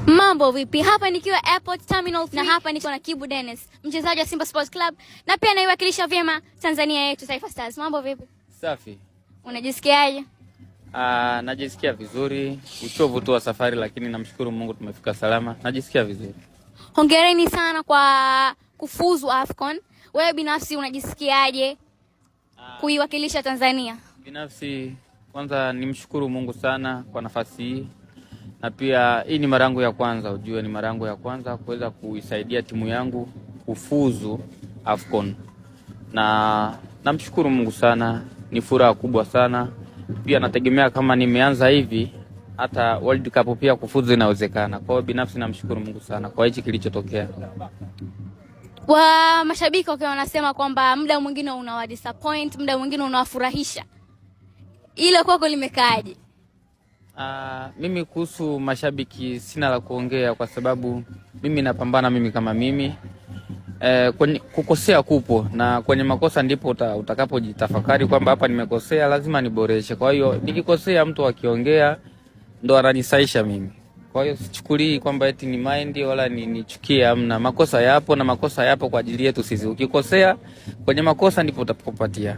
Mambo vipi? Hapa nikiwa Airport Terminal 3 na hapa niko na Kibu Dennis, mchezaji wa Simba Sports Club na pia anaiwakilisha vyema Tanzania yetu Taifa Stars. Mambo vipi? Safi. Unajisikiaje? Najisikia vizuri. Uchovu tu wa safari lakini namshukuru Mungu tumefika salama. Najisikia vizuri. Hongereni sana kwa kufuzu AFCON. Wewe binafsi unajisikiaje kuiwakilisha Tanzania? Binafsi kwanza nimshukuru Mungu sana kwa nafasi hii. Na pia hii ni mara yangu ya kwanza, ujue ni mara yangu ya kwanza kuweza kuisaidia timu yangu kufuzu AFCON. Na namshukuru Mungu sana, ni furaha kubwa sana. Pia nategemea kama nimeanza hivi hata World Cup pia kufuzu inawezekana. Kwa hiyo binafsi namshukuru Mungu sana kwa hichi kilichotokea. Wa mashabiki wao wanasema kwamba muda mwingine unawa disappoint, muda mwingine unawafurahisha. Ile kwako limekaaje? Mimi kuhusu mashabiki sina la kuongea kwa sababu mimi napambana mimi kama mimi. Kukosea kupo na kwenye makosa ndipo utakapojitafakari kwamba hapa nimekosea, lazima niboreshe. Kwa hiyo nikikosea mtu akiongea ndo ananisaisha mimi. Kwa hiyo sichukulii kwamba eti ni mind wala nichukie, amna. Makosa yapo na makosa yapo kwa ajili yetu sisi. Ukikosea kwenye makosa ndipo utapopatia.